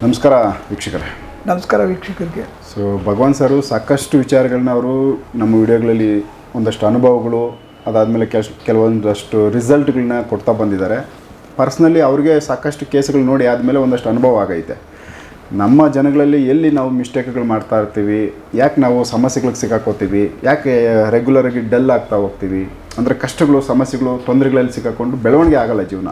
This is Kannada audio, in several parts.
ನಮಸ್ಕಾರ ವೀಕ್ಷಕರೇ. ನಮಸ್ಕಾರ ವೀಕ್ಷಕರಿಗೆ. ಸೊ ಭಗವಾನ್ ಸರು ಸಾಕಷ್ಟು ವಿಚಾರಗಳನ್ನ ಅವರು ನಮ್ಮ ವಿಡಿಯೋಗಳಲ್ಲಿ ಒಂದಷ್ಟು ಅನುಭವಗಳು ಅದಾದಮೇಲೆ ಕೆಲವೊಂದಷ್ಟು ರಿಸಲ್ಟ್ಗಳನ್ನ ಕೊಡ್ತಾ ಬಂದಿದ್ದಾರೆ. ಪರ್ಸ್ನಲಿ ಅವ್ರಿಗೆ ಸಾಕಷ್ಟು ಕೇಸ್ಗಳು ನೋಡಿ ಆದಮೇಲೆ ಒಂದಷ್ಟು ಅನುಭವ ಆಗೈತೆ. ನಮ್ಮ ಜನಗಳಲ್ಲಿ ಎಲ್ಲಿ ನಾವು ಮಿಸ್ಟೇಕ್ಗಳು ಮಾಡ್ತಾ ಇರ್ತೀವಿ, ಯಾಕೆ ನಾವು ಸಮಸ್ಯೆಗಳಿಗೆ ಸಿಕ್ಕಾಕೋತೀವಿ, ಯಾಕೆ ರೆಗ್ಯುಲರಾಗಿ ಡಲ್ ಆಗ್ತಾ ಹೋಗ್ತೀವಿ, ಅಂದರೆ ಕಷ್ಟಗಳು ಸಮಸ್ಯೆಗಳು ತೊಂದರೆಗಳಲ್ಲಿ ಸಿಕ್ಕಾಕೊಂಡು ಬೆಳವಣಿಗೆ ಆಗಲ್ಲ ಜೀವನ.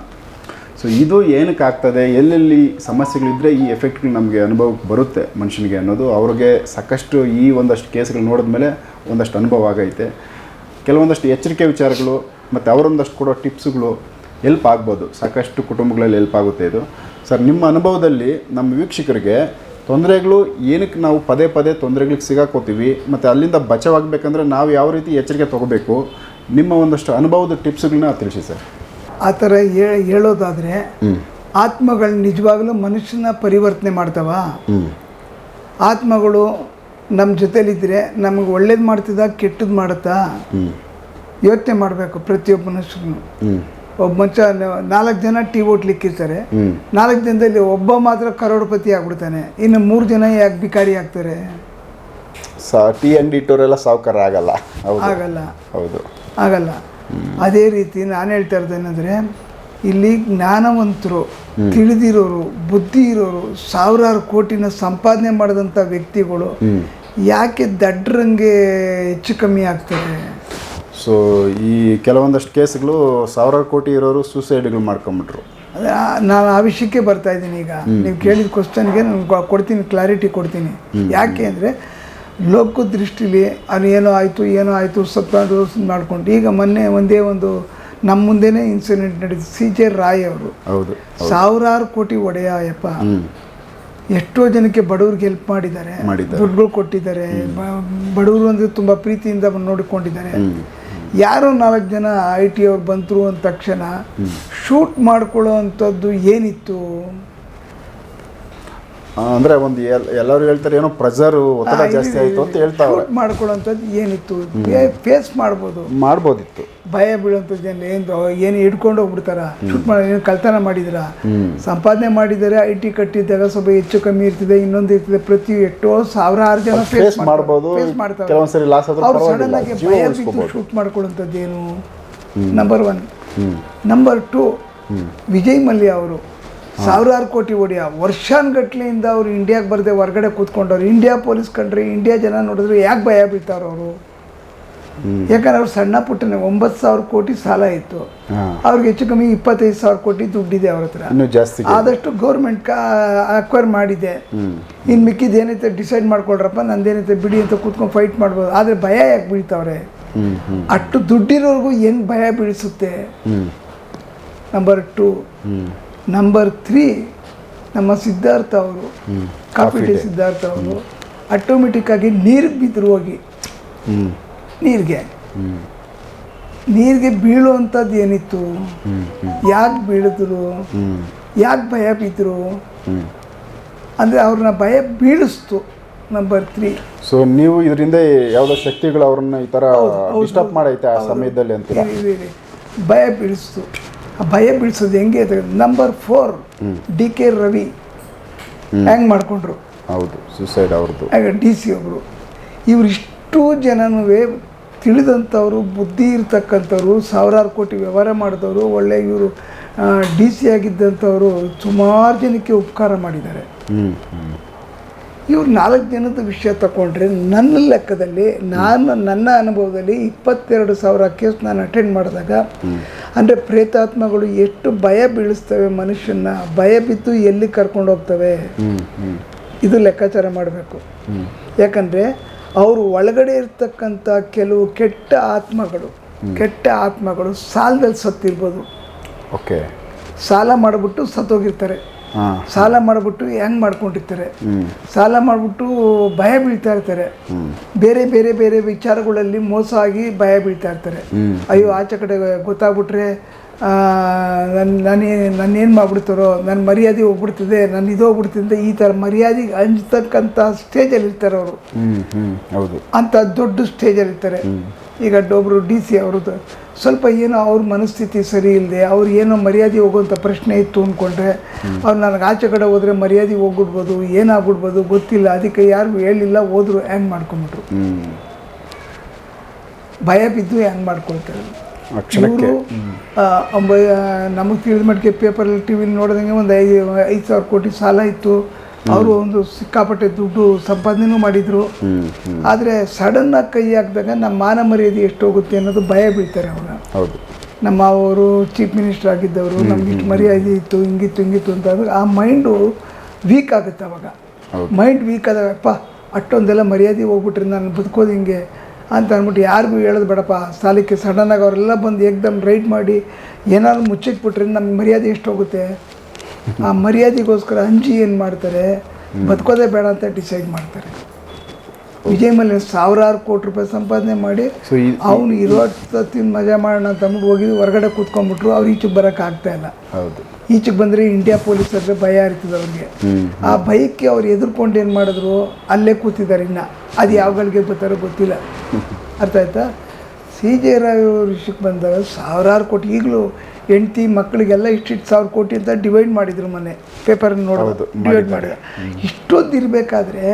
ಸೊ ಇದು ಏನಕ್ಕೆ ಆಗ್ತದೆ, ಎಲ್ಲೆಲ್ಲಿ ಸಮಸ್ಯೆಗಳಿದ್ದರೆ ಈ ಎಫೆಕ್ಟ್ಗಳು ನಮಗೆ ಅನುಭವಕ್ಕೆ ಬರುತ್ತೆ ಮನುಷ್ಯನಿಗೆ ಅನ್ನೋದು ಅವ್ರಿಗೆ ಸಾಕಷ್ಟು ಈ ಒಂದಷ್ಟು ಕೇಸ್ಗಳು ನೋಡಿದ್ಮೇಲೆ ಒಂದಷ್ಟು ಅನುಭವ ಆಗೈತೆ. ಕೆಲವೊಂದಷ್ಟು ಎಚ್ಚರಿಕೆ ವಿಚಾರಗಳು ಮತ್ತು ಅವರೊಂದಷ್ಟು ಕೊಡೋ ಟಿಪ್ಸ್ಗಳು ಹೆಲ್ಪ್ ಆಗ್ಬೋದು. ಸಾಕಷ್ಟು ಕುಟುಂಬಗಳಲ್ಲಿ ಹೆಲ್ಪ್ ಆಗುತ್ತೆ ಇದು. ಸರ್, ನಿಮ್ಮ ಅನುಭವದಲ್ಲಿ ನಮ್ಮ ವೀಕ್ಷಕರಿಗೆ ತೊಂದರೆಗಳು ಏನಕ್ಕೆ ನಾವು ಪದೇ ಪದೇ ತೊಂದರೆಗಳಿಗೆ ಸಿಗಾಕೋತೀವಿ ಮತ್ತು ಅಲ್ಲಿಂದ ಬಚಾವಾಗಬೇಕಂದ್ರೆ ನಾವು ಯಾವ ರೀತಿ ಎಚ್ಚರಿಕೆ ತೊಗೋಬೇಕು, ನಿಮ್ಮ ಒಂದಷ್ಟು ಅನುಭವದ ಟಿಪ್ಸ್ಗಳನ್ನ ತಿಳಿಸಿ ಸರ್. ಆ ಥರ ಹೇಳೋದಾದರೆ ಆತ್ಮಗಳು ನಿಜವಾಗಲೂ ಮನುಷ್ಯನ ಪರಿವರ್ತನೆ ಮಾಡ್ತಾವ. ಆತ್ಮಗಳು ನಮ್ಮ ಜೊತೆಲಿದ್ದರೆ ನಮಗೆ ಒಳ್ಳೇದು ಮಾಡ್ತಿದ್ದ ಕೆಟ್ಟದ್ದು ಮಾಡುತ್ತಾ ಯೋಚನೆ ಮಾಡಬೇಕು ಪ್ರತಿಯೊಬ್ಬ ಮನುಷ್ಯನು. ಒಬ್ಬ ಮನುಷ್ಯ 4 ಜನ ಟೀ ಹೋಟ್ಲಿಕ್ಕಿರ್ತಾರೆ, 4 ಜನದಲ್ಲಿ ಒಬ್ಬ ಮಾತ್ರ ಕರೋಡ್ಪತಿ ಆಗ್ಬಿಡ್ತಾನೆ, ಇನ್ನು 3 ಜನ ಯಾಕೆ ಬಿಕಾರಿ ಆಗ್ತಾರೆ? ಟೀ ಅಂಗಡಿ ಇಟ್ಟವರೆಲ್ಲ ಸಾವುಕಾರ ಆಗಲ್ಲ. ಆಗಲ್ಲ. ಹೌದು, ಆಗಲ್ಲ. ಅದೇ ರೀತಿ ನಾನು ಹೇಳ್ತಾ ಇರೋದೇನೆಂದರೆ, ಇಲ್ಲಿ ಜ್ಞಾನವಂತರು, ತಿಳಿದಿರೋರು, ಬುದ್ಧಿ ಇರೋರು, ಸಾವಿರಾರು ಕೋಟಿನ ಸಂಪಾದನೆ ಮಾಡಿದಂಥ ವ್ಯಕ್ತಿಗಳು ಯಾಕೆ ದಡ್ರಂಗೆ ಹೆಚ್ಚು ಕಮ್ಮಿ ಆಗ್ತಾರೆ? ಸೊ ಈ ಕೆಲವೊಂದಷ್ಟು ಕೇಸ್ಗಳು ಸಾವಿರಾರು ಕೋಟಿ ಇರೋರು ಸೂಸೈಡ್ಗಳು ಮಾಡ್ಕೊಂಬಿಟ್ರು. ನಾನು ಆ ವಿಷಯಕ್ಕೆ ಬರ್ತಾ ಇದ್ದೀನಿ. ಈಗ ನೀವು ಕೇಳಿದ ಕ್ವಶನ್ಗೆ ನಾನು ಕೊಡ್ತೀನಿ, ಕ್ಲಾರಿಟಿ ಕೊಡ್ತೀನಿ. ಯಾಕೆ ಅಂದರೆ ಲೋಕ ದೃಷ್ಟಿಲಿ ಅದು ಏನೋ ಆಯಿತು ಸತ್ಕೊಂಡು ಮಾಡ್ಕೊಂಡು, ಈಗ ಮೊನ್ನೆ ಒಂದು ನಮ್ಮ ಮುಂದೆನೇ ಇನ್ಸಿಡೆಂಟ್ ನಡೀತು. CJ ರಾಯ್ ಅವರು ಹೌದು ಸಾವಿರಾರು ಕೋಟಿ ಒಡೆಯಪ್ಪ, ಎಷ್ಟೋ ಜನಕ್ಕೆ ಬಡವ್ರಿಗೆ ಹೆಲ್ಪ್ ಮಾಡಿದ್ದಾರೆ, ದುಡ್ಡುಗಳು ಕೊಟ್ಟಿದ್ದಾರೆ, ಬಡವರು ಅಂದರೆ ತುಂಬ ಪ್ರೀತಿಯಿಂದ ನೋಡಿಕೊಂಡಿದ್ದಾರೆ. ಯಾರೋ 4 ಜನ IT ಅವ್ರು ಬಂದರು ಅಂದ ತಕ್ಷಣ ಶೂಟ್ ಮಾಡ್ಕೊಳ್ಳೋ ಅಂಥದ್ದು ಏನಿತ್ತು? ಅಂದರೆ ಒಂದು ಎಲ್ಲರೂ ಹೇಳ್ತಾರೆ ಏನೋ ಪ್ರೆಷರು, ಒತ್ತಡ ಜಾಸ್ತಿ ಆಯಿತು ಅಂತ ಹೇಳ್ತಾರೆ. ಶೂಟ್ ಮಾಡ್ಕೊಳ್ಳೋಂಥದ್ದು ಏನಿತ್ತು? ಫೇಸ್ ಮಾಡ್ಬೋದಿತ್ತು. ಭಯ ಬೀಳೋಂಥದ್ದು ಏನು ಹಿಡ್ಕೊಂಡು ಹೋಗ್ಬಿಡ್ತಾರ? ಶೂಟ್ ಮಾಡಿ ಏನು ಕಳ್ತನ ಮಾಡಿದ್ರ? ಸಂಪಾದನೆ ಮಾಡಿದರೆ IT ಕಟ್ಟಿದ್ದಾಗ ಸ್ವಲ್ಪ ಹೆಚ್ಚು ಕಮ್ಮಿ ಇರ್ತದೆ, ಇನ್ನೊಂದು ಇರ್ತದೆ. ಪ್ರತಿ ಎಷ್ಟೋ ಸಾವಿರಾರು ಜನ ಫೇಸ್ ಮಾಡ್ಬೋದು, ಮಾಡ್ತಾರೆ. ಅವ್ರು ಸಡನ್ ಆಗಿ ಭಯ ಬಿದ್ದು ಶೂಟ್ ಮಾಡ್ಕೊಳ್ಳೋಂಥದ್ದು ಏನು? ನಂಬರ್ 1. ನಂಬರ್ 2, ವಿಜಯ್ ಮಲ್ಯ ಅವರು ಸಾವಿರಾರು ಕೋಟಿ ಒಡೆಯ, ವರ್ಷಾನ್ಗಟ್ಲೆಯಿಂದ ಅವರು ಇಂಡಿಯಾಗೆ ಬರದೆ ಹೊರಗಡೆ ಕೂತ್ಕೊಂಡವ್ರು. ಇಂಡಿಯಾ ಪೊಲೀಸ್ ಕಂಡ್ರೆ, ಇಂಡಿಯಾ ಜನ ನೋಡಿದ್ರೆ ಯಾಕೆ ಭಯ ಬೀಳ್ತಾರ ಅವರು? ಯಾಕಂದ್ರೆ ಅವ್ರು ಸಣ್ಣ ಪುಟ್ಟನೆ 9,000 ಕೋಟಿ ಸಾಲ ಇತ್ತು, ಅವ್ರಿಗೆ ಹೆಚ್ಚು ಕಮ್ಮಿ 25,000 ಕೋಟಿ ದುಡ್ಡಿದೆ ಅವ್ರ ಹತ್ರ. ಆದಷ್ಟು ಗೌರ್ಮೆಂಟ್ ಅಕ್ವೈರ್ ಮಾಡಿದೆ. ಇನ್ನು ಮಿಕ್ಕಿದ್ದು ಏನೈತೆ ಡಿಸೈಡ್ ಮಾಡ್ಕೊಳ್ರಪ್ಪ, ನಂದೇನೈತೆ ಬಿಡಿ ಅಂತ ಕೂತ್ಕೊಂಡು ಫೈಟ್ ಮಾಡ್ಬೋದು. ಆದರೆ ಭಯ ಯಾಕೆ ಬೀಳ್ತಾವ್ರೆ? ಅಷ್ಟು ದುಡ್ಡಿರೋರ್ಗೂ ಹೆಂಗೆ ಭಯ ಬೀಳಿಸುತ್ತೆ? ನಂಬರ್ 2. ನಂಬರ್ 3, ನಮ್ಮ ಸಿದ್ಧಾರ್ಥ ಅವರು, ಕಾಫಿ ಡೇ ಸಿದ್ಧಾರ್ಥ ಅವರು ಆಟೋಮೆಟಿಕ್ಕಾಗಿ ನೀರಿಗೆ ಬಿದ್ದರು. ಹೋಗಿ ನೀರಿಗೆ ಬೀಳುವಂಥದ್ದು ಏನಿತ್ತು? ಯಾಕೆ ಬೀಳಿದ್ರು? ಯಾಕೆ ಭಯ ಬಿದ್ದರು? ಅಂದರೆ ಅವ್ರನ್ನ ಭಯ ಬೀಳಿಸ್ತು. ನಂಬರ್ 3. ಸೊ ನೀವು ಇದರಿಂದ ಯಾವುದೋ ಶಕ್ತಿಗಳು ಅವ್ರನ್ನ ಈ ಥರ ಡಿಸ್ಟರ್ಬ್ ಮಾಡೈತೆ ಆ ಸಮಯದಲ್ಲಿ ಅಂತ ಭಯ ಬೀಳಿಸ್ತು. ಭಯ ಬೀಳಿಸೋದು ಹೆಂಗೆ? ನಂಬರ್ 4, DK ರವಿ ಹ್ಯಾಂಗ್ ಮಾಡಿಕೊಂಡ್ರು. ಹೌದು, ಸುಸೈಡ್ ಅವ್ರದ್ದು. DC ಒಬ್ಬರು. ಇವರಿಷ್ಟು ಜನನೂ ತಿಳಿದಂಥವ್ರು, ಬುದ್ಧಿ ಇರ್ತಕ್ಕಂಥವ್ರು, ಸಾವಿರಾರು ಕೋಟಿ ವ್ಯವಹಾರ ಮಾಡಿದವರು, ಒಳ್ಳೆ ಇವರು DC ಆಗಿದ್ದಂಥವರು ಸುಮಾರು ಜನಕ್ಕೆ ಉಪಕಾರ ಮಾಡಿದ್ದಾರೆ. ಇವ್ರು 4 ಜನದ ವಿಷಯ ತಗೊಂಡ್ರೆ ನನ್ನ ಲೆಕ್ಕದಲ್ಲಿ, ನನ್ನ ಅನುಭವದಲ್ಲಿ 22,000 ಕೇಸ್ ನಾನು ಅಟೆಂಡ್ ಮಾಡಿದಾಗ, ಅಂದರೆ ಪ್ರೇತಾತ್ಮಗಳು ಎಷ್ಟು ಭಯ ಬೀಳಿಸ್ತವೆ ಮನುಷ್ಯನ, ಭಯ ಬಿದ್ದು ಎಲ್ಲಿ ಕರ್ಕೊಂಡು ಹೋಗ್ತವೆ, ಇದು ಲೆಕ್ಕಾಚಾರ ಮಾಡಬೇಕು. ಯಾಕಂದರೆ ಅವರು ಒಳಗಡೆ ಇರ್ತಕ್ಕಂಥ ಕೆಲವು ಕೆಟ್ಟ ಆತ್ಮಗಳು ಸಾಲದಲ್ಲಿ ಸತ್ತಿರ್ಬೋದು. ಓಕೆ, ಸಾಲ ಮಾಡಿಬಿಟ್ಟು ಸತ್ತೋಗಿರ್ತಾರೆ. ಸಾಲ ಮಾಡಿಬಿಟ್ಟು ಹೆಂಗೆ ಮಾಡ್ಕೊಂಡಿರ್ತಾರೆ, ಸಾಲ ಮಾಡಿಬಿಟ್ಟು ಭಯ ಬೀಳ್ತಾ ಇರ್ತಾರೆ. ಬೇರೆ ಬೇರೆ ಬೇರೆ ವಿಚಾರಗಳಲ್ಲಿ ಮೋಸ ಆಗಿ ಭಯ ಬೀಳ್ತಾ ಇರ್ತಾರೆ. ಅಯ್ಯೋ ಆಚೆ ಕಡೆ ಗೊತ್ತಾಗ್ಬಿಟ್ರೆ ನಾನೇನು ಮಾಡ್ಬಿಡ್ತಾರೋ, ನನ್ನ ಮರ್ಯಾದೆ ಹೋಗ್ಬಿಡ್ತಿದೆ, ನನ್ನ ಇದು ಹೋಗ್ಬಿಡ್ತಿದೆ, ಈ ಥರ ಮರ್ಯಾದೆಗೆ ಅಂಜತಕ್ಕಂಥ ಸ್ಟೇಜಲ್ಲಿ ಇರ್ತಾರೆ ಅವರು. ಹೌದು, ಅಂಥ ದೊಡ್ಡ ಸ್ಟೇಜಲ್ಲಿ ಇರ್ತಾರೆ. ಈಗ ಒಬ್ಬರು DC ಅವ್ರದ್ದು ಸ್ವಲ್ಪ ಏನೋ ಅವ್ರ ಮನಸ್ಥಿತಿ ಸರಿ ಇಲ್ಲದೆ ಅವ್ರು ಏನೋ ಮರ್ಯಾದೆ ಹೋಗುವಂಥ ಪ್ರಶ್ನೆ ಇತ್ತು ಅಂದ್ಕೊಂಡ್ರೆ ಅವ್ರು ನನಗೆ ಆಚೆ ಕಡೆ ಹೋದರೆ ಮರ್ಯಾದೆ ಹೋಗ್ಬಿಡ್ಬೋದು, ಏನಾಗ್ಬಿಡ್ಬೋದು ಗೊತ್ತಿಲ್ಲ, ಅದಕ್ಕೆ ಯಾರು ಹೇಳಿಲ್ಲ, ಹೋದ್ರು ಹ್ಯಾಂಗ್ ಮಾಡ್ಕೊಂಬಿಟ್ರು, ಭಯ ಬಿದ್ದು ಹ್ಯಾಂಗ್ ಮಾಡ್ಕೊಳ್ತಾರೆ ಇವರು. ನಮಗೆ ತಿಳಿದ ಮಟ್ಟಿಗೆ ಪೇಪರಲ್ಲಿ ಟಿ ವಿಲಿ ನೋಡಿದಂಗೆ ಒಂದು 5,000 ಕೋಟಿ ಸಾಲ ಇತ್ತು, ಅವರು ಒಂದು ಸಿಕ್ಕಾಪಟ್ಟೆ ದುಡ್ಡು ಸಂಪಾದನೆನೂ ಮಾಡಿದರು. ಆದರೆ ಸಡನ್ನಾಗಿ ಕೈ ಹಾಕಿದಾಗ ನಮ್ಮ ಮಾನ ಮರ್ಯಾದೆ ಎಷ್ಟು ಹೋಗುತ್ತೆ ಅನ್ನೋದು ಭಯ ಬೀಳ್ತಾರೆ ಅವರು. ಹೌದು, ನಮ್ಮ ಅವರು ಚೀಫ್ ಮಿನಿಸ್ಟರ್ ಆಗಿದ್ದವರು, ನಮ್ಗೆ ಇಷ್ಟು ಮರ್ಯಾದೆ ಇತ್ತು, ಹಿಂಗಿತ್ತು ಅಂತ ಅಂದ್ರೆ ಆ ಮೈಂಡು ವೀಕ್ ಆಗುತ್ತೆ. ಅವಾಗ ಮೈಂಡ್ ವೀಕ್ ಆದಾಗ ಅಪ್ಪ ಅಷ್ಟೊಂದೆಲ್ಲ ಮರ್ಯಾದೆ ಹೋಗ್ಬಿಟ್ರೆ ನಾನು ಬದುಕೋದು ಹಿಂಗೆ ಅಂತ ಅಂದ್ಬಿಟ್ಟು ಯಾರಿಗೂ ಹೇಳೋದು ಬೇಡಪ್ಪ, ಸಾಲಕ್ಕೆ ಸಡನ್ನಾಗಿ ಅವರೆಲ್ಲ ಬಂದು ಏಕ್ದಮ್ ರೈಡ್ ಮಾಡಿ ಏನಾದ್ರು ಮುಚ್ಚಿಟ್ಬಿಟ್ರೆ ನಮ್ಮ ಮರ್ಯಾದೆ ಎಷ್ಟು ಹೋಗುತ್ತೆ. ಆ ಮರ್ಯಾದೆಗೋಸ್ಕರ ಅಂಜಿ ಏನು ಮಾಡ್ತಾರೆ, ಬದುಕೋದೇ ಬೇಡ ಅಂತ ಡಿಸೈಡ್ ಮಾಡ್ತಾರೆ. ವಿಜಯ್ ಮಲ್ಯ 1000 ಕೋಟಿ ರೂಪಾಯಿ ಸಂಪಾದನೆ ಮಾಡಿ ಅವನು ಇರೋ ತಿಂದು ಮಜಾ ಮಾಡೋಣ ಅಂತ ಅಂದ್ಬಿಟ್ಟು ಹೋಗಿದ್ದು ಹೊರಗಡೆ ಕೂತ್ಕೊಂಡ್ಬಿಟ್ರು. ಅವ್ರು ಈಚೆಗೆ ಬರೋಕ್ಕೆ ಆಗ್ತಾ ಇಲ್ಲ. ಹೌದು, ಈಚೆಗೆ ಬಂದರೆ ಇಂಡಿಯಾ ಪೊಲೀಸರಿಗೆ ಭಯ ಇರ್ತದೆ ಅವ್ರಿಗೆ. ಆ ಭಯಕ್ಕೆ ಅವ್ರು ಎದುರ್ಕೊಂಡು ಏನು ಮಾಡಿದ್ರು, ಅಲ್ಲೇ ಕೂತಿದ್ದಾರೆ. ಇನ್ನು ಅದು ಯಾವಗಳಿಗೆ ಬರ್ತಾರೋ ಗೊತ್ತಿಲ್ಲ. ಅರ್ಥ ಆಯ್ತಾ? CJ ರಾವ್ ವಿಷಯಕ್ಕೆ ಬಂದಾಗ 1000 ಕೋಟಿ, ಈಗಲೂ ಹೆಂಡ್ತಿ ಮಕ್ಕಳಿಗೆಲ್ಲ ಇಷ್ಟಿಷ್ಟು 1000 ಕೋಟಿ ಅಂತ ಡಿವೈಡ್ ಮಾಡಿದ್ರು. ಮೊನ್ನೆ ಪೇಪರನ್ನು ನೋಡೋದು ಡಿವೈಡ್ ಮಾಡಿದ. ಇಷ್ಟೊಂದು ಇರಬೇಕಾದ್ರೆ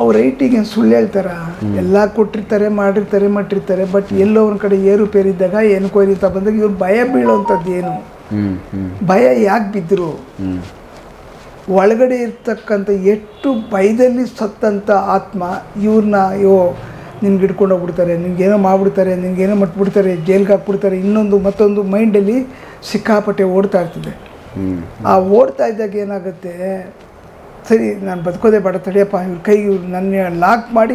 ಅವ್ರು ರೈಟಿಗೆ ಸುಳ್ಳು ಹೇಳ್ತಾರ, ಎಲ್ಲ ಕೊಟ್ಟಿರ್ತಾರೆ, ಮಾಡಿರ್ತಾರೆ. ಬಟ್ ಎಲ್ಲೋ ಒಂದು ಕಡೆ ಏರುಪೇರಿದ್ದಾಗ ಏನಕ್ಕೋಯ್ತ ಬಂದಾಗ ಇವ್ರು ಭಯ ಬೀಳೋವಂಥದ್ದು ಏನು, ಭಯ ಯಾಕೆ ಬಿದ್ದರು, ಒಳಗಡೆ ಇರ್ತಕ್ಕಂಥ ಎಷ್ಟು ಭಯದಲ್ಲಿ ಸತ್ತಂಥ ಆತ್ಮ ಇವ್ರನ್ನ ನಿನ್ಗೆ ಹಿಡ್ಕೊಂಡು ಹೋಗ್ಬಿಡ್ತಾರೆ, ನಿನ್ಗೇನೋ ಮಾಡಿಬಿಡ್ತಾರೆ, ನಿನ್ಗೇನೋ ಮಟ್ಬಿಡ್ತಾರೆ, ಜೈಲ್ಗೆ ಹಾಕ್ಬಿಡ್ತಾರೆ, ಮತ್ತೊಂದು ಮೈಂಡಲ್ಲಿ ಸಿಕ್ಕಾಪಟ್ಟೆ ಓಡ್ತಾ ಇರ್ತದೆ. ಆ ಓಡ್ತಾ ಇದ್ದಾಗ ಏನಾಗುತ್ತೆ, ಸರಿ ನಾನು ಬದುಕೋದೇ ಬೇಡ ತಡೆಯಪ್ಪ, ಇವ್ರು ನನ್ನ ಲಾಕ್ ಮಾಡಿ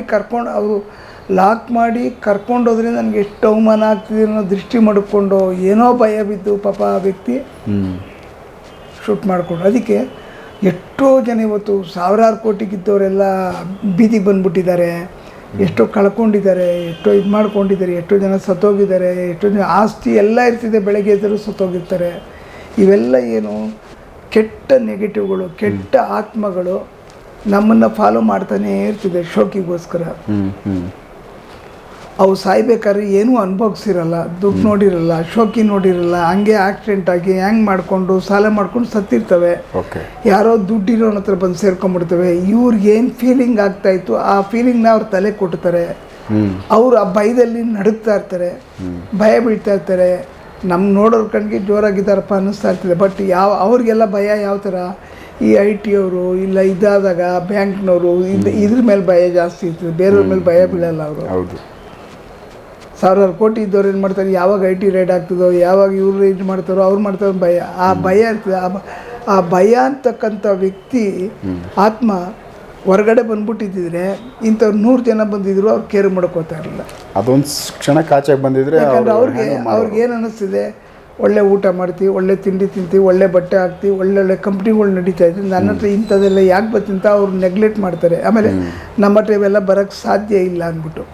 ಕರ್ಕೊಂಡೋದ್ರೆ ನನಗೆ ಎಷ್ಟು ಅವಮಾನ ಆಗ್ತಿದೆ ಅನ್ನೋ ದೃಷ್ಟಿ ಮಾಡಿಕೊಂಡು ಏನೋ ಭಯ ಬಿದ್ದು ಪಾಪ ಆ ವ್ಯಕ್ತಿ ಶೂಟ್ ಮಾಡಿಕೊಂಡು. ಅದಕ್ಕೆ ಎಷ್ಟೋ ಜನ ಇವತ್ತು 1000 ಕೋಟಿಗಿದ್ದವರೆಲ್ಲ ಬೀದಿಗೆ ಬಂದುಬಿಟ್ಟಿದ್ದಾರೆ, ಎಷ್ಟೋ ಕಳ್ಕೊಂಡಿದ್ದಾರೆ, ಎಷ್ಟೋ ಇದು ಮಾಡ್ಕೊಂಡಿದ್ದಾರೆ, ಎಷ್ಟೋ ಜನ ಸತ್ತೋಗಿದ್ದಾರೆ, ಎಷ್ಟೋ ಜನ ಆಸ್ತಿ ಎಲ್ಲ ಇರ್ತಿದೆ, ಬೆಳಗ್ಗೆ ಎದ್ದರೂ ಸತ್ತೋಗಿರ್ತಾರೆ. ಇವೆಲ್ಲ ಏನು ಕೆಟ್ಟ ನೆಗೆಟಿವ್ಗಳು, ಕೆಟ್ಟ ಆತ್ಮಗಳು ನಮ್ಮನ್ನು ಫಾಲೋ ಮಾಡ್ತಾನೇ ಇರ್ತಿದೆ ಶೋಕಿಗೋಸ್ಕರ. ಅವು ಸಾಯ್ಬೇಕಾದ್ರೆ ಏನೂ ಅನುಭವಿಸಿರಲ್ಲ, ದುಡ್ಡು ನೋಡಿರಲ್ಲ, ಶೋಕಿ ನೋಡಿರಲ್ಲ, ಹಂಗೆ ಆಕ್ಸಿಡೆಂಟ್ ಆಗಿ ಹ್ಯಾಂಗ್ ಮಾಡಿಕೊಂಡು ಸಾಲ ಮಾಡ್ಕೊಂಡು ಸತ್ತಿರ್ತವೆ. ಯಾರೋ ದುಡ್ಡಿರೋನ ಹತ್ರ ಬಂದು ಸೇರ್ಕೊಂಡ್ಬಿಡ್ತವೆ. ಇವ್ರಿಗೇನು ಫೀಲಿಂಗ್ ಆಗ್ತಾಯಿತ್ತು ಆ ಫೀಲಿಂಗ್ನ ಅವ್ರು ತಲೆ ಕೊಡ್ತಾರೆ. ಅವರು ಆ ಭಯದಲ್ಲಿ ನಡುಗ್ತಾ ಇರ್ತಾರೆ, ಭಯ ಬೀಳ್ತಾ ಇರ್ತಾರೆ. ನಮ್ಮ ನೋಡೋರ ಕಣ್ಣಿಗೆ ಜೋರಾಗಿದ್ದಾರಪ್ಪ ಅನ್ನಿಸ್ತಾ ಇರ್ತದೆ. ಬಟ್ ಅವ್ರಿಗೆಲ್ಲ ಭಯ ಯಾವ ಥರ, ಈ IT ಅವರು ಇಲ್ಲ ಇದಾದಾಗ ಬ್ಯಾಂಕ್ನವರು ಇದ್ರ ಮೇಲೆ ಭಯ ಜಾಸ್ತಿ ಇರ್ತದೆ, ಬೇರೆಯವ್ರ ಮೇಲೆ ಭಯ ಬೀಳಲ್ಲ ಅವರು. ಹೌದು, 1000 ಕೋಟಿ ಇದ್ದವ್ರು ಏನು ಮಾಡ್ತಾರೆ, ಯಾವಾಗ IT ರೈಡ್ ಆಗ್ತದೋ, ಯಾವಾಗ ಇವ್ರು ರೈಡ್ ಮಾಡ್ತಾರೋ ಅವ್ರು ಮಾಡ್ತಾರೋ ಭಯ, ಆ ಭಯ ಇರ್ತದೆ. ಆ ಭಯ ಅಂತಕ್ಕಂಥ ವ್ಯಕ್ತಿ ಆತ್ಮ ಹೊರಗಡೆ ಬಂದ್ಬಿಟ್ಟಿದ್ದರೆ ಇಂಥವ್ರು 100 ಜನ ಬಂದಿದ್ರು ಅವ್ರು ಕೇರ್ ಮಾಡ್ಕೋತಾ ಇರಲಿಲ್ಲ. ಅದೊಂದು ಕ್ಷಣ ಕಾಚಾಗಿ ಬಂದಿದ್ರೆ ಅವ್ರಿಗೆ ಏನು ಅನ್ನಿಸ್ತಿದೆ, ಒಳ್ಳೆ ಊಟ ಮಾಡ್ತೀವಿ, ಒಳ್ಳೆ ತಿಂಡಿ ತಿಂತೀವಿ, ಒಳ್ಳೆ ಬಟ್ಟೆ ಹಾಕ್ತೀವಿ, ಒಳ್ಳೊಳ್ಳೆ ಕಂಪ್ನಿಗಳು ನಡೀತಾ ಇದ್ವಿ, ನನ್ನ ಹತ್ರ ಇಂಥದ್ದೆಲ್ಲ ಯಾಕೆ ಬರ್ತಿಂತ ಅವ್ರು ನೆಗ್ಲೆಕ್ಟ್ ಮಾಡ್ತಾರೆ. ಆಮೇಲೆ ನಮ್ಮ ಹತ್ರ ಇವೆಲ್ಲ ಬರೋಕ್ಕೆ ಸಾಧ್ಯ ಇಲ್ಲ ಅಂದ್ಬಿಟ್ಟು.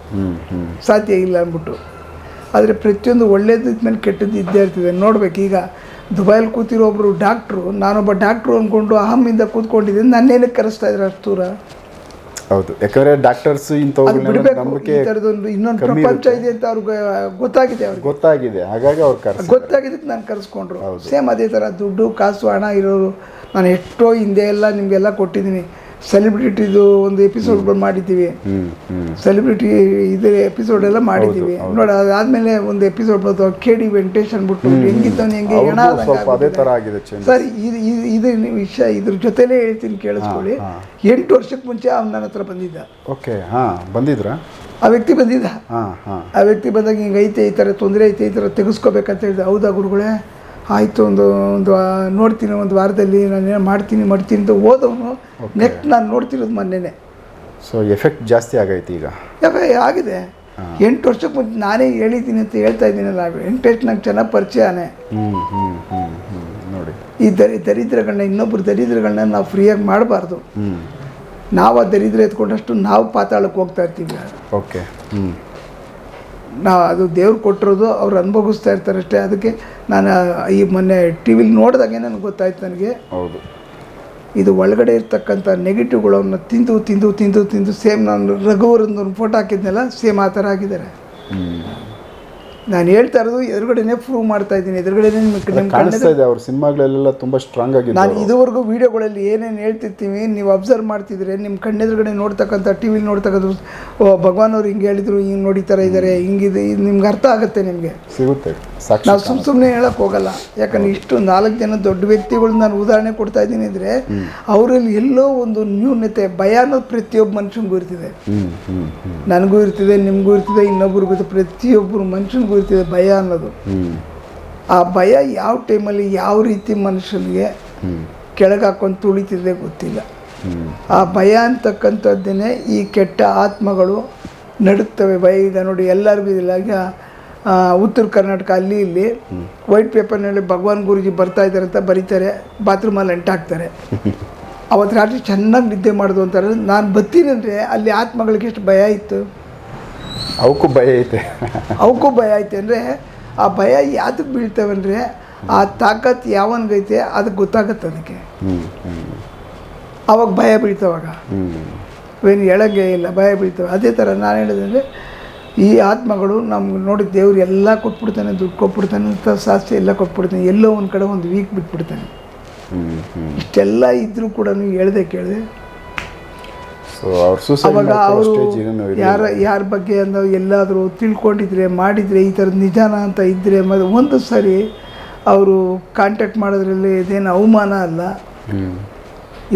ಆದರೆ ಪ್ರತಿಯೊಂದು ಒಳ್ಳೇದು ಮೇಲೆ ಕೆಟ್ಟದ್ದು ಇದ್ದೇ ಇರ್ತದೆ. ನೋಡ್ಬೇಕು, ಈಗ ದುಬೈಲಿ ಕೂತಿರೋ ಒಬ್ಬರು ಡಾಕ್ಟ್ರು, ನಾನೊಬ್ಬ ಡಾಕ್ಟ್ರು ಅಂದ್ಕೊಂಡು ಅಹಮ್ಮಿಂದ ಕೂತ್ಕೊಂಡಿದ್ದೀನಿ, ನನ್ನೇನಕ್ಕೆ ಕರೆಸ್ತಾ ಇದ್ರೆ ಅಷ್ಟು ದೂರ. ಹೌದು, ಯಾಕಂದರೆ ಡಾಕ್ಟರ್ಸ್ ಇನ್ನೊಂದು ಪ್ರಪಂಚ ಇದೆ ಅಂತ ಅವ್ರಿಗೆ ಗೊತ್ತಾಗಿದೆ, ಹಾಗಾಗಿ ಅವ್ರು ಗೊತ್ತಾಗಿದ್ದಕ್ಕೆ ನಾನು ಕರೆಸ್ಕೊಂಡ್ರು. ಸೇಮ್ ಅದೇ ಥರ ದುಡ್ಡು ಕಾಸು ಹಣ ಇರೋರು. ನಾನು ಎಷ್ಟೋ ಹಿಂದೆ ಎಲ್ಲ ನಿಮಗೆಲ್ಲ ಕೊಟ್ಟಿದ್ದೀನಿ. ಸೆಲೆಬ್ರಿಟಿದು ಒಂದು ಎಪಿಸೋಡ್ಗಳು ಮಾಡಿದ್ದೀವಿ, ಸೆಲೆಬ್ರಿಟಿ ಇದ್ರ ಎಪಿಸೋಡ್ ಎಲ್ಲ ಮಾಡಿದ್ದೀವಿ. ನೋಡಿ, ಅದಾದಮೇಲೆ ಒಂದು ಎಪಿಸೋಡ್ ಬಂತು KD ವೆಂಕಟೇಶ್ ಅಂದ್ಬಿಟ್ಟು ಹೆಂಗಿದ್ದವನು ಹೆಂಗೆ ಸರ್. ಇದು ವಿಷಯ ಇದ್ರ ಜೊತೆಲೇ ಹೇಳ್ತೀನಿ, ಕೇಳಿಸ್ಕೊಳ್ಳಿ. 8 ವರ್ಷಕ್ಕೆ ಮುಂಚೆ ಅವ್ನು ನನ್ನ ಹತ್ರ ಬಂದಿದ್ದ. ಆ ವ್ಯಕ್ತಿ ಬಂದಿದ್ದ. ಆ ವ್ಯಕ್ತಿ ಬಂದಾಗ ಹಿಂಗೆ ಐತೆ, ಈ ಥರ ತೊಂದರೆ ಐತೆ, ಈ ಥರ ತೆಗೆಸ್ಕೋಬೇಕಂತ ಹೇಳಿದೆ. ಹೌದಾ ಗುರುಗಳೇ, ಆಯಿತು, ಒಂದು ನೋಡ್ತೀನಿ, ಒಂದು ವಾರದಲ್ಲಿ ನಾನು ಮಾಡ್ತೀನಿ ಅಂತ ಹೋದವನು ನೆಕ್ಸ್ಟ್ ನಾನು ನೋಡ್ತಿರೋದು ಮೊನ್ನೆನೇ. ಸೊ ಎಫೆಕ್ಟ್ ಜಾಸ್ತಿ ಆಗೈತಿ ಈಗ. ಆಗಿದೆ. 8 ವರ್ಷಕ್ಕೆ ಮುಂಚೆ ನಾನೇ ಹೇಳಿದ್ದೀನಿ ಅಂತ ಹೇಳ್ತಾ ಇದ್ದೀನಲ್ಲ, ವೆಂಕಟೇಶ್ ನಂಗೆ ಚೆನ್ನಾಗಿ ಪರಿಚಯನೇ. ನೋಡಿ, ಈ ದರಿದ್ರಗಳನ್ನ, ಇನ್ನೊಬ್ಬರು ದರಿದ್ರಗಳನ್ನ ನಾವು ಫ್ರೀಯಾಗಿ ಮಾಡಬಾರ್ದು. ನಾವು ಆ ದರಿದ್ರ ಎತ್ಕೊಂಡಷ್ಟು ನಾವು ಪಾತಾಳಕ್ಕೆ ಹೋಗ್ತಾ ಇರ್ತೀವಿ. ಓಕೆ, ನಾವು ಅದು ದೇವ್ರು ಕೊಟ್ಟಿರೋದು ಅವ್ರು ಅನುಭವಿಸ್ತಾ ಇರ್ತಾರೆ ಅಷ್ಟೇ. ಅದಕ್ಕೆ ನಾನು ಈ ಮೊನ್ನೆ ಟಿ ವಿಲಿ ನೋಡಿದಾಗೆ ನನಗೆ ಗೊತ್ತಾಯ್ತು, ನನಗೆ ಹೌದು, ಇದು ಒಳಗಡೆ ಇರ್ತಕ್ಕಂಥ ನೆಗೆಟಿವ್ಗಳನ್ನ ತಿಂದು ಸೇಮ್ ನಾನು ರಘುವರೊಂದು ಫೋಟೋ ಹಾಕಿದ್ನಲ್ಲ, ಸೇಮ್ ಆ ಥರ ಆಗಿದ್ದಾರೆ. ನಾನು ಹೇಳ್ತಾ ಇರೋದು ಎದುರುಗಡೆನೇ ಪ್ರೂವ್ ಮಾಡ್ತಾ ಇದ್ದೀನಿ, ಎದುರುಗಡೆನೇ ನಿಮ್ಮ ಕಾಣಿಸ್ತಾ ಇದೆ ಅವ್ರ ಸಿನಿಮಾಗಳೆಲ್ಲ ತುಂಬ ಸ್ಟ್ರಾಂಗ್ ಆಗಿದೆ. ನಾನು ಇದುವರೆಗೂ ವೀಡಿಯೋಗಳಲ್ಲಿ ಏನೇನು ಹೇಳ್ತಿರ್ತೀವಿ ನೀವು ಅಬ್ಸರ್ವ್ ಮಾಡ್ತಿದ್ರೆ ನಿಮ್ಮ ಕಣ್ಣೆದುರುಗಡೆ ನೋಡ್ತಕ್ಕಂಥ ಟಿ ವಿಲಿ ನೋಡ್ತಕ್ಕಂಥ ಭಗವಾನ್ ಅವ್ರು ಹಿಂಗೆ ಹೇಳಿದ್ರು, ಹಿಂಗೆ ನೋಡಿ ಥರ ಇದ್ದಾರೆ, ಹಿಂಗಿದೆ, ಇದು ನಿಮ್ಗೆ ಅರ್ಥ ಆಗುತ್ತೆ, ನಿಮಗೆ ಸಿಗುತ್ತೆ. ನಾವು ಸುಮ್ಮನೆ ಹೇಳೋಕ್ಕೆ ಹೋಗಲ್ಲ. ಯಾಕಂದ್ರೆ ಇಷ್ಟು 4 ಜನ ದೊಡ್ಡ ವ್ಯಕ್ತಿಗಳು ನಾನು ಉದಾಹರಣೆ ಕೊಡ್ತಾ ಇದ್ದೀನಿ ಅಂದರೆ ಅವರಲ್ಲಿ ಎಲ್ಲೋ ಒಂದು ನ್ಯೂನತೆ, ಭಯ ಅನ್ನೋದು ಪ್ರತಿಯೊಬ್ಬ ಮನುಷ್ಯನಿಗೂ ಇರ್ತಿದೆ. ನನಗೂ ಇರ್ತಿದೆ, ನಿಮಗೂ ಇರ್ತಿದೆ, ಇನ್ನೊಬ್ರಿಗೂ ಇರ್ತದೆ, ಪ್ರತಿಯೊಬ್ಬರು ಮನುಷ್ಯನಿಗೂ ಇರ್ತಿದೆ ಭಯ ಅನ್ನೋದು. ಆ ಭಯ ಯಾವ ಟೈಮಲ್ಲಿ ಯಾವ ರೀತಿ ಮನುಷ್ಯನಿಗೆ ಕೆಳಗೆ ಹಾಕೊಂಡು ತುಳಿತಿದೆ ಗೊತ್ತಿಲ್ಲ. ಆ ಭಯ ಅಂತಕ್ಕಂಥದ್ದನ್ನೇ ಈ ಕೆಟ್ಟ ಆತ್ಮಗಳು ನಡುಕ್ತವೆ. ಭಯ ಈಗ ನೋಡಿ ಎಲ್ಲರಿಗೂ ಇಲ್ಲ. ಈಗ ಉತ್ತರ ಕರ್ನಾಟಕ ಅಲ್ಲಿ ಇಲ್ಲಿ ವೈಟ್ ಪೇಪರ್ನಲ್ಲಿ ಭಗವಾನ್ ಗುರುಜಿ ಬರ್ತಾ ಇದ್ದಾರೆ ಅಂತ ಬರೀತಾರೆ, ಬಾತ್ರೂಮಲ್ಲಿ ಅಂಟಾಕ್ತಾರೆ. ಅವತ್ತು ರಾತ್ರಿ ಚೆನ್ನಾಗಿ ನಿದ್ದೆ ಮಾಡೋದು ಅಂತಾರೆ. ನಾನು ಬರ್ತೀನಿ ಅಂದರೆ ಅಲ್ಲಿ ಆತ್ಮಗಳಿಗೆ ಎಷ್ಟು ಭಯ ಇತ್ತು, ಅವಕ್ಕೂ ಭಯ ಐತೆ. ಅವಕ್ಕೂ ಭಯ ಐತೆ ಅಂದರೆ ಆ ಭಯ ಯಾತಕ್ಕೆ ಬೀಳ್ತವೆ ಅಂದರೆ ಆ ತಾಕತ್ ಯಾವನ್ಗೈತೆ ಅದಕ್ಕೆ ಗೊತ್ತಾಗತ್ತೆ ಅದಕ್ಕೆ. ಅವಾಗ ಭಯ ಬೀಳ್ತವಾಗ ಏನು ಹೇಳೋಂಗೆ ಇಲ್ಲ, ಭಯ ಬೀಳ್ತವೆ. ಅದೇ ಥರ ನಾನು ಹೇಳಿದ್ರೆ ಈ ಆತ್ಮಗಳು ನಮ್ಗೆ ನೋಡಿ ದೇವ್ರು ಎಲ್ಲ ಕೊಟ್ಬಿಡ್ತಾನೆ, ದುಡ್ಡು ಕೊಟ್ಬಿಡ್ತಾನೆ ಅಂತ ಶಾಸ್ತಿ ಎಲ್ಲ ಕೊಟ್ಬಿಡ್ತಾನೆ, ಎಲ್ಲೋ ಒಂದು ಕಡೆ ಒಂದು ವೀಕ್ ಬಿಟ್ಬಿಡ್ತಾನೆ. ಇಷ್ಟೆಲ್ಲ ಇದ್ದರೂ ಕೂಡ ಹೇಳ್ದೆ ಕೇಳಿದೆ. ಅವಾಗ ಅವರು ಯಾರ ಬಗ್ಗೆ ಅಂದ್ರೆ ಎಲ್ಲಾದರೂ ತಿಳ್ಕೊಂಡಿದ್ರೆ ಮಾಡಿದರೆ ಈ ಥರದ ನಿಜಾನ ಅಂತ ಇದ್ದರೆ ಒಂದು ಸರಿ ಅವರು ಕಾಂಟ್ಯಾಕ್ಟ್ ಮಾಡೋದ್ರಲ್ಲಿ ಇದೇನು ಅವಮಾನ ಅಲ್ಲ.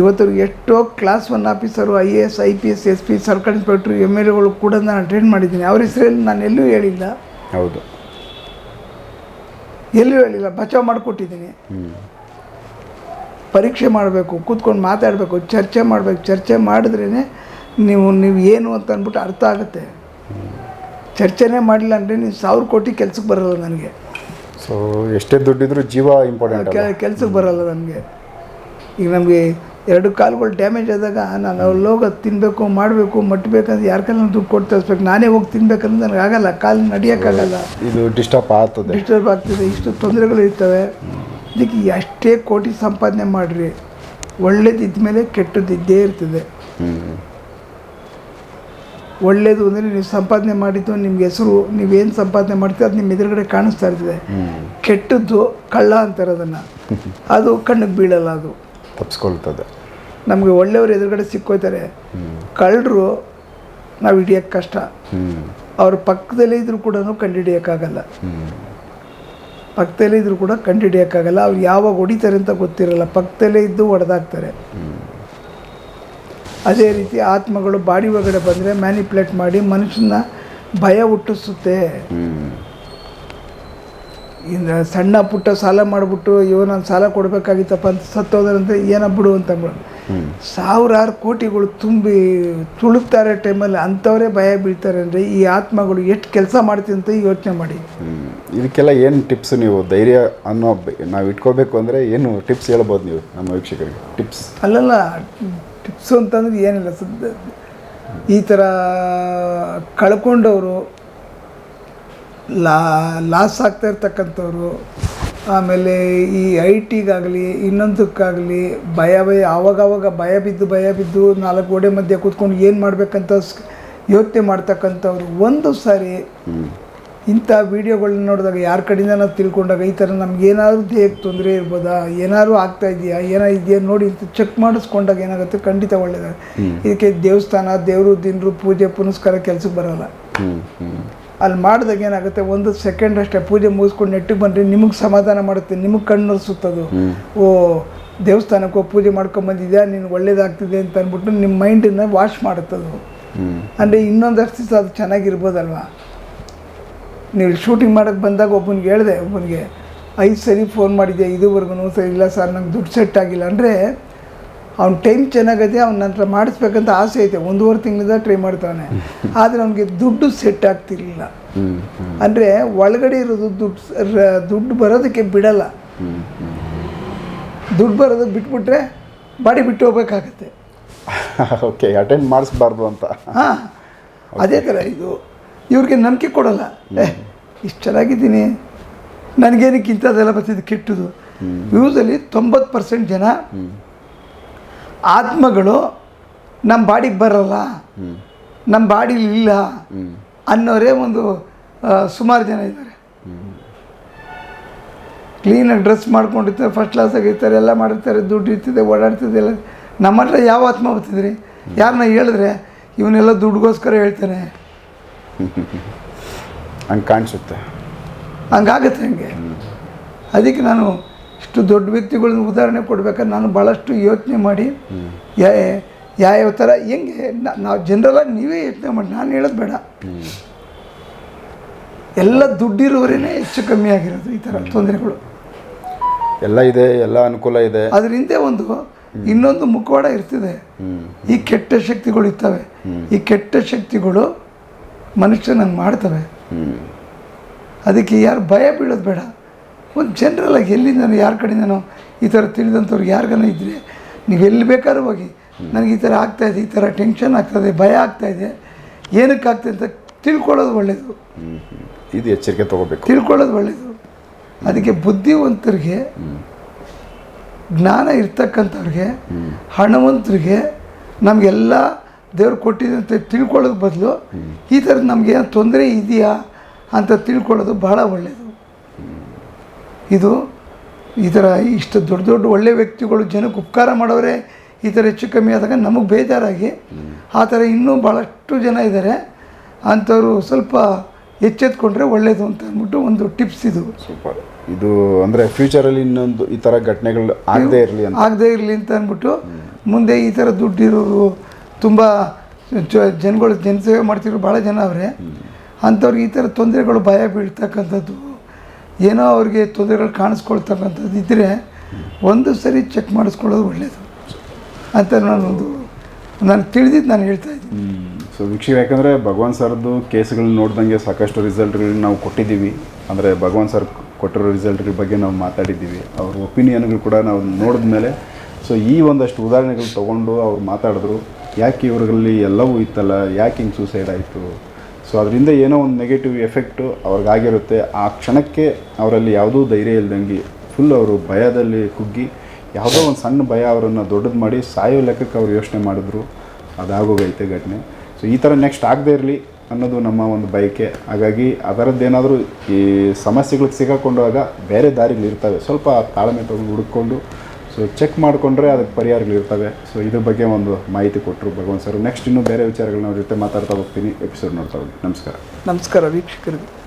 ಇವತ್ತು ಎಷ್ಟೋ class 1 officer, IAS, IPS, SP, circle inspector, MLAಗಳು ಕೂಡ ನಾನು ಅಟೆಂಡ್ ಮಾಡಿದ್ದೀನಿ. ಅವ್ರ ಹೆಸರಲ್ಲಿ ನಾನು ಎಲ್ಲೂ ಹೇಳಿಲ್ಲ. ಹೌದು, ಎಲ್ಲೂ ಹೇಳಿಲ್ಲ, ಬಚಾವ್ ಮಾಡಿಕೊಟ್ಟಿದ್ದೀನಿ. ಪರೀಕ್ಷೆ ಮಾಡಬೇಕು, ಕೂತ್ಕೊಂಡು ಮಾತಾಡಬೇಕು, ಚರ್ಚೆ ಮಾಡಬೇಕು. ಚರ್ಚೆ ಮಾಡಿದ್ರೇ ನೀವು ಏನು ಅಂತ ಅಂದ್ಬಿಟ್ಟು ಅರ್ಥ ಆಗುತ್ತೆ. ಚರ್ಚೆನೇ ಮಾಡಿಲ್ಲ ಅಂದರೆ ನೀವು 1000 ಕೋಟಿ ಕೆಲ್ಸಕ್ಕೆ ಬರೋಲ್ಲ ನನಗೆ. ಸೊ ಎಷ್ಟೇ ದುಡ್ಡಿದ್ರು ಜೀವ ಇಂಪಾರ್ಟೆಂಟ್, ಕೆಲ್ಸಕ್ಕೆ ಬರೋಲ್ಲ ನನಗೆ. ಈಗ ನಮಗೆ 2 ಕಾಲುಗಳು ಡ್ಯಾಮೇಜ್ ಆದಾಗ ನಾನು ಅಲ್ಲಿ ಹೋಗಿ ತಿನ್ನಬೇಕು, ಮಾಡಬೇಕು, ಮಟ್ಟಬೇಕಂದ್ರೆ ಯಾರ ಕೈಲಿ ದುಡ್ಡು ಕೊಟ್ಟು ತರಿಸ್ಬೇಕು. ನಾನೇ ಹೋಗಿ ತಿನ್ಬೇಕಂದ್ರೆ ನನಗೆ ಆಗಲ್ಲ, ಕಾಲು ನಡೆಯೋಕ್ಕಾಗಲ್ಲ, ಇದು ಡಿಸ್ಟರ್ಬ್ ಆಗ್ತದೆ. ಇಷ್ಟು ತೊಂದರೆಗಳು ಇರ್ತವೆ. ಇದಕ್ಕೆ ಅಷ್ಟೇ ಕೋಟಿ ಸಂಪಾದನೆ ಮಾಡಿರಿ, ಒಳ್ಳೇದಿದ್ದ ಮೇಲೆ ಕೆಟ್ಟದ್ದಿದ್ದೇ ಇರ್ತದೆ. ಒಳ್ಳೇದು ಅಂದರೆ ನೀವು ಸಂಪಾದನೆ ಮಾಡಿದ್ದು ನಿಮ್ಗೆ ಹೆಸರು, ನೀವೇನು ಸಂಪಾದನೆ ಮಾಡ್ತೀವಿ ಅದು ನಿಮ್ಮ ಎದುರುಗಡೆ ಕಾಣಿಸ್ತಾ ಇರ್ತದೆ. ಕೆಟ್ಟದ್ದು ಕಳ್ಳ ಅಂತಾರೆ ಅದನ್ನು, ಅದು ಕಣ್ಣಿಗೆ ಬೀಳಲ್ಲ, ಅದು ತಪ್ಪಿಸ್ಕೊಳ್ತದೆ. ನಮಗೆ ಒಳ್ಳೆಯವರು ಎದುರುಗಡೆ ಸಿಕ್ಕೋಯ್ತಾರೆ, ಕಳ್ಳರು ನಾವು ಹಿಡಿಯೋಕ್ಕೆ ಕಷ್ಟ. ಅವ್ರ ಪಕ್ಕದಲ್ಲೇ ಇದ್ದರೂ ಕೂಡ ಕಂಡುಹಿಡಿಯೋಕ್ಕಾಗಲ್ಲ, ಪಕ್ಕದಲ್ಲೇ ಇದ್ದರೂ ಕೂಡ ಕಂಡುಹಿಡಿಯೋಕ್ಕಾಗಲ್ಲ. ಅವ್ರು ಯಾವಾಗ ಹೊಡಿತಾರೆ ಅಂತ ಗೊತ್ತಿರಲ್ಲ, ಪಕ್ಕದಲ್ಲೇ ಇದ್ದು ಹೊಡೆದಾಕ್ತಾರೆ. ಅದೇ ರೀತಿ ಆತ್ಮಗಳು ಬಾಡಿ ಒಳಗಡೆ ಬಂದರೆ ಮ್ಯಾನಿಪ್ಯುಲೇಟ್ ಮಾಡಿ ಮನುಷ್ಯನ ಭಯ ಹುಟ್ಟಿಸುತ್ತೆ. ಇನ್ನು ಸಣ್ಣ ಪುಟ್ಟ ಸಾಲ ಮಾಡಿಬಿಟ್ಟು ನಾನು ಸಾಲ ಕೊಡಬೇಕಾಗಿತ್ತಪ್ಪ ಅಂತ ಸತ್ತೋದ್ರಂತೆ ಏನೋ ಬಿಡು ಅಂತ ಸಾವಿರಾರು ಕೋಟಿಗಳು ತುಂಬಿ ತುಳುಕ್ತಾರೆ ಟೈಮಲ್ಲಿ ಅಂಥವರೇ ಭಯ ಬೀಳ್ತಾರೆ. ಅಂದರೆ ಈ ಆತ್ಮಗಳು ಎಷ್ಟು ಕೆಲಸ ಮಾಡ್ತೀವಿ ಅಂತ ಯೋಚನೆ ಮಾಡಿ. ಇದಕ್ಕೆಲ್ಲ ಏನು ಟಿಪ್ಸ್ ನೀವು ಧೈರ್ಯ ಅನ್ನೋ ನಾವು ಇಟ್ಕೋಬೇಕು ಅಂದರೆ ಏನು ಟಿಪ್ಸ್ ಹೇಳ್ಬೋದು ನೀವು ನಮ್ಮ ವೀಕ್ಷಕರಿಗೆ? ಟಿಪ್ಸ್ ಅಲ್ಲಲ್ಲ, ಟಿಪ್ಸು ಅಂತಂದ್ರೆ ಏನಿಲ್ಲ. ಈ ಥರ ಕಳ್ಕೊಂಡವರು, ಲಾಸ್ ಆಗ್ತಾ ಇರ್ತಕ್ಕಂಥವ್ರು, ಆಮೇಲೆ ಈ IT-ಗಾಗಲಿ ಇನ್ನೊಂದಕ್ಕಾಗಲಿ ಭಯ ಆವಾಗವಾಗ ಭಯ ಬಿದ್ದು 4 ಗೋಡೆ ಮಧ್ಯೆ ಕೂತ್ಕೊಂಡು ಏನು ಮಾಡಬೇಕಂತ ಯೋಚನೆ ಮಾಡ್ತಕ್ಕಂಥವ್ರು ಒಂದು ಸಾರಿ ಇಂಥ ವೀಡಿಯೋಗಳನ್ನ ನೋಡಿದಾಗ ಯಾರ ಕಡೆಯಿಂದ ನಾವು ತಿಳ್ಕೊಂಡಾಗ ಈ ಥರ ನಮಗೇನಾದ್ರೂ ದೇಹಕ್ಕೆ ತೊಂದರೆ ಇರ್ಬೋದಾ, ಏನಾದ್ರು ಆಗ್ತಾ ಇದೆಯಾ, ಇದೆಯಾ ನೋಡಿ ಚೆಕ್ ಮಾಡಿಸ್ಕೊಂಡಾಗ ಏನಾಗುತ್ತೆ, ಖಂಡಿತ ಒಳ್ಳೆಯದಾಗ. ಇದಕ್ಕೆ ದೇವಸ್ಥಾನ, ದೇವರು, ದಿನರು, ಪೂಜೆ ಪುನಸ್ಕಾರ ಕೆಲಸಕ್ಕೆ ಬರೋಲ್ಲ. ಅಲ್ಲಿ ಮಾಡಿದಾಗ ಏನಾಗುತ್ತೆ, 1 ಸೆಕೆಂಡ್ ಅಷ್ಟೇ ಪೂಜೆ ಮುಗಿಸ್ಕೊಂಡು ನೆಟ್ಟಿಗೆ ಬಂದರೆ ನಿಮಗೆ ಸಮಾಧಾನ ಮಾಡುತ್ತೆ, ನಿಮಗೆ ಕಣ್ಣು ಸುತ್ತದು. ಓ ದೇವಸ್ಥಾನಕ್ಕೆ ಹೋಗಿ ಪೂಜೆ ಮಾಡ್ಕೊಂಬಂದಿದ್ಯಾ, ನಿನ್ಗೆ ಒಳ್ಳೇದಾಗ್ತಿದೆ ಅಂತ ಅಂದ್ಬಿಟ್ಟು ನಿಮ್ಮ ಮೈಂಡನ್ನು ವಾಶ್ ಮಾಡುತ್ತದು. ಅಂದರೆ ಇನ್ನೊಂದಷ್ಟು ದಿವಸ ಅದು ಚೆನ್ನಾಗಿರ್ಬೋದಲ್ವ. ನೀವು ಶೂಟಿಂಗ್ ಮಾಡೋಕ್ಕೆ ಬಂದಾಗ ಒಬ್ಬನಿಗೆ ಹೇಳಿದೆ, ಒಬ್ಬನಿಗೆ 5 ಸರಿ ಫೋನ್ ಮಾಡಿದ್ದೆ ಇದುವರೆಗೂ, ಸರಿ ಇಲ್ಲ ಸರ್ ನಂಗೆ ದುಡ್ಡು ಸೆಟ್ ಆಗಿಲ್ಲ ಅಂದರೆ ಅವ್ನ ಟೈಮ್ ಚೆನ್ನಾಗೈತೆ, ಅವ್ನ ನಂತರ ಮಾಡಿಸ್ಬೇಕಂತ ಆಸೆ ಐತೆ, 1.5 ತಿಂಗಳಿಂದ ಟ್ರೈ ಮಾಡ್ತಾನೆ, ಆದರೆ ಅವನಿಗೆ ದುಡ್ಡು ಸೆಟ್ ಆಗ್ತಿರ್ಲಿಲ್ಲ. ಅಂದರೆ ಒಳಗಡೆ ಇರೋದು ದುಡ್ಡು ಬರೋದಕ್ಕೆ ಬಿಡಲ್ಲ. ದುಡ್ಡು ಬರೋದಕ್ಕೆ ಬಿಟ್ಬಿಟ್ರೆ ಬಾಡಿ ಬಿಟ್ಟು ಹೋಗ್ಬೇಕಾಗತ್ತೆ. ಓಕೆ, ಅಟೆಂಡ್ ಮಾಡಿಸ್ಬಾರ್ದು ಅಂತ. ಹಾಂ, ಅದೇ ಥರ ಇದು ಇವ್ರಿಗೆ ನಂಬಿಕೆ ಕೊಡೋಲ್ಲ. ಇಷ್ಟು ಚೆನ್ನಾಗಿದ್ದೀನಿ, ನನಗೇನಕ್ಕೆ ಇಂಥದ್ದೆಲ್ಲ ಬರ್ತಿದ್ದು ಕೆಟ್ಟದು. ಯೂಸಲಿ 90% ಜನ ಆತ್ಮಗಳು ನಮ್ಮ ಬಾಡಿಗೆ ಬರಲ್ಲ, ನಮ್ಮ ಬಾಡಿಲಿ ಇಲ್ಲ ಅನ್ನೋರೇ ಒಂದು ಸುಮಾರು ಜನ ಇದ್ದಾರೆ. ಕ್ಲೀನಾಗಿ ಡ್ರೆಸ್ ಮಾಡ್ಕೊಂಡಿರ್ತಾರೆ, ಫಸ್ಟ್ ಕ್ಲಾಸಾಗಿ ಇರ್ತಾರೆ, ಎಲ್ಲ ಮಾಡಿರ್ತಾರೆ, ದುಡ್ಡು ಇರ್ತದೆ, ಓಡಾಡ್ತಿದೆ ಎಲ್ಲ. ನಮ್ಮ ಹತ್ರ ಯಾವ ಆತ್ಮ ಬರ್ತಿದ್ರಿ? ಯಾರನ್ನ ಹೇಳಿದ್ರೆ ಇವನ್ನೆಲ್ಲ ದುಡ್ಡುಗೋಸ್ಕರ ಹೇಳ್ತಾನೆ ಹಂಗೆ ಕಾಣಿಸುತ್ತೆ, ಹಂಗಾಗತ್ತೆ. ಹಂಗೆ ಅದಕ್ಕೆ ನಾನು ಇಷ್ಟು ದೊಡ್ಡ ವ್ಯಕ್ತಿಗಳನ್ನ ಉದಾಹರಣೆ ಕೊಡ್ಬೇಕಾದ್ರೆ ನಾನು ಭಾಳಷ್ಟು ಯೋಚನೆ ಮಾಡಿ ಯಾವ ಥರ ಹೆಂಗೆ ನಾವು ಜನರಲಾಗಿ ನೀವೇ ಯೋಚನೆ ಮಾಡಿ, ನಾನು ಹೇಳೋದು ಬೇಡ. ಎಲ್ಲ ದುಡ್ಡಿರೋರೇ ಹೆಚ್ಚು ಕಮ್ಮಿ ಆಗಿರೋದು ಈ ಥರ ತೊಂದರೆಗಳು ಎಲ್ಲ ಇದೆ, ಎಲ್ಲ ಅನುಕೂಲ ಇದೆ. ಅದ್ರ ಹಿಂದೆ ಇನ್ನೊಂದು ಮುಖವಾಡ ಇರ್ತದೆ. ಈ ಕೆಟ್ಟ ಶಕ್ತಿಗಳು ಇರ್ತವೆ. ಈ ಕೆಟ್ಟ ಶಕ್ತಿಗಳು ಮನುಷ್ಯನಂಗೆ ಮಾಡ್ತವೆ. ಅದಕ್ಕೆ ಯಾರು ಭಯ ಬೀಳೋದು ಬೇಡ. ಒಂದು ಜನರಲಾಗಿ ಎಲ್ಲಿಂದನೋ ಯಾರ ಕಡೆಯಿಂದನೋ ಈ ಥರ ತಿಳಿದಂಥವ್ರು ಯಾರಿಗಾನ ಇದ್ದರೆ ನೀವು ಎಲ್ಲಿ ಬೇಕಾದ್ರೂ ಹೋಗಿ, ನನಗೆ ಈ ಥರ ಆಗ್ತಾಯಿದೆ, ಈ ಥರ ಟೆನ್ಷನ್ ಆಗ್ತದೆ, ಭಯ ಆಗ್ತಾಯಿದೆ, ಏನಕ್ಕೆ ಆಗ್ತದೆ ಅಂತ ತಿಳ್ಕೊಳ್ಳೋದು ಒಳ್ಳೆಯದು. ಇದು ಎಚ್ಚರಿಕೆ ತೊಗೋಬೇಕು, ತಿಳ್ಕೊಳ್ಳೋದು ಒಳ್ಳೆಯದು. ಅದಕ್ಕೆ ಬುದ್ಧಿವಂತರಿಗೆ, ಜ್ಞಾನ ಇರ್ತಕ್ಕಂಥವ್ರಿಗೆ, ಹಣವಂತರಿಗೆ ನಮಗೆಲ್ಲ ದೇವ್ರು ಕೊಟ್ಟಿದೆ ಅಂತ ತಿಳ್ಕೊಳ್ಳೋದು ಬದಲು ಈ ಥರದ್ದು ನಮಗೆ ತೊಂದರೆ ಇದೆಯಾ ಅಂತ ತಿಳ್ಕೊಳ್ಳೋದು ಭಾಳ ಒಳ್ಳೆಯದು. ಇದು ಈ ಥರ ಇಷ್ಟು ದೊಡ್ಡ ದೊಡ್ಡ ಒಳ್ಳೆ ವ್ಯಕ್ತಿಗಳು ಜನಕ್ಕೆ ಉಪಕಾರ ಮಾಡೋರೆ ಈ ಥರ ಹೆಚ್ಚು ಕಮ್ಮಿ ಆದಾಗ ನಮಗೆ ಬೇಜಾರಾಗಿ ಆ ಥರ ಇನ್ನೂ ಭಾಳಷ್ಟು ಜನ ಇದ್ದಾರೆ. ಅಂಥವ್ರು ಸ್ವಲ್ಪ ಎಚ್ಚೆತ್ಕೊಂಡ್ರೆ ಒಳ್ಳೆಯದು ಅಂತ ಅಂದ್ಬಿಟ್ಟು ಒಂದು ಟಿಪ್ಸ್ ಇದು. ಸೂಪರ್. ಇದು ಅಂದರೆ ಫ್ಯೂಚರಲ್ಲಿ ಇನ್ನೊಂದು ಈ ಥರ ಘಟನೆಗಳು ಆಗದೇ ಇರಲಿ ಅಂತ ಅಂದ್ಬಿಟ್ಟು ಮುಂದೆ ಈ ಥರ ದುಡ್ಡಿರೋರು ತುಂಬ ಜನಗಳು ಜನಸೇವೆ ಮಾಡ್ತಿರೋ ಭಾಳ ಜನ ಅವರೇ. ಅಂಥವ್ರಿಗೆ ಈ ಥರ ತೊಂದರೆಗಳು ಭಯ ಬೀಳ್ತಕ್ಕಂಥದ್ದು, ಏನೋ ಅವ್ರಿಗೆ ತೊಂದರೆಗಳು ಕಾಣಿಸ್ಕೊಳ್ತಕ್ಕಂಥದ್ದು ಇದ್ದರೆ ಒಂದು ಸರಿ ಚೆಕ್ ಮಾಡಿಸ್ಕೊಳ್ಳೋದು ಒಳ್ಳೆಯದು ಅಂತ ನಾನು ತಿಳಿದಿದ್ದು ನಾನು ಹೇಳ್ತಾ ಇದ್ದೀನಿ. ಸೊ ವೀಕ್ಷಕ, ಯಾಕಂದರೆ ಭಗವಾನ್ ಸರ್ದು ಕೇಸ್ಗಳನ್ನ ನೋಡ್ದಂಗೆ ಸಾಕಷ್ಟು ರಿಸಲ್ಟ್ಗಳನ್ನ ನಾವು ಕೊಟ್ಟಿದ್ದೀವಿ. ಅಂದರೆ ಭಗವಾನ್ ಸರ್ ಕೊಟ್ಟಿರೋ ರಿಸಲ್ಟ್ಗಳ ಬಗ್ಗೆ ನಾವು ಮಾತಾಡಿದ್ದೀವಿ. ಅವ್ರ ಒಪಿನಿಯನ್ಗಳು ಕೂಡ ನಾವು ನೋಡಿದ ಮೇಲೆ ಸೊ ಈ ಒಂದಷ್ಟು ಉದಾಹರಣೆಗಳು ತೊಗೊಂಡು ಅವ್ರು ಮಾತಾಡಿದ್ರು. ಯಾಕೆ ಇವ್ರಲ್ಲಿ ಎಲ್ಲವೂ ಇತ್ತಲ್ಲ, ಯಾಕೆ ಹಿಂಗೆ ಸೂಸೈಡ್ ಆಯಿತು, ಸೊ ಅದರಿಂದ ಏನೋ ಒಂದು ನೆಗೆಟಿವ್ ಎಫೆಕ್ಟು ಅವ್ರಿಗಾಗಿರುತ್ತೆ. ಆ ಕ್ಷಣಕ್ಕೆ ಅವರಲ್ಲಿ ಯಾವುದೂ ಧೈರ್ಯ ಇಲ್ದಂಗೆ ಫುಲ್ ಅವರು ಭಯದಲ್ಲಿ ಕುಗ್ಗಿ ಯಾವುದೋ ಒಂದು ಸಣ್ಣ ಭಯ ಅವರನ್ನು ದೊಡ್ಡದು ಮಾಡಿ ಸಾಯೋ ಲೆಕ್ಕಕ್ಕೆ ಅವ್ರು ಯೋಚನೆ ಮಾಡಿದ್ರು. ಅದಾಗೋಗೈತೆ ಘಟನೆ. ಸೊ ಈ ಥರ ನೆಕ್ಸ್ಟ್ ಆಗದೇ ಇರಲಿ ಅನ್ನೋದು ನಮ್ಮ ಒಂದು ಬಯಕೆ. ಹಾಗಾಗಿ ಅದರದ್ದೇನಾದರೂ ಈ ಸಮಸ್ಯೆಗಳಿಗೆ ಸಿಗಾಕೊಂಡಾಗ ಬೇರೆ ದಾರಿಗಳಿರ್ತವೆ, ಸ್ವಲ್ಪ ತಾಳ್ಮೆ ತೊಗೊಂಡು ಹುಡುಕೊಂಡು ಸೊ ಚೆಕ್ ಮಾಡಿಕೊಂಡ್ರೆ ಅದಕ್ಕೆ ಪರಿಹಾರಗಳಿರ್ತವೆ. ಸೊ ಇದ್ರ ಬಗ್ಗೆ ಒಂದು ಮಾಹಿತಿ ಕೊಟ್ಟರು ಭಗವಾನ್ ಸರ್. ನೆಕ್ಸ್ಟ್ ಇನ್ನೂ ಬೇರೆ ವಿಚಾರಗಳನ್ನ ಅವ್ರ ಜೊತೆ ಮಾತಾಡ್ತಾ ಹೋಗ್ತೀನಿ, ಎಪಿಸೋಡ್ ನೋಡ್ತಾ ಹೋಗಿ. ನಮಸ್ಕಾರ. ನಮಸ್ಕಾರ ವೀಕ್ಷಕರಿಗೆ.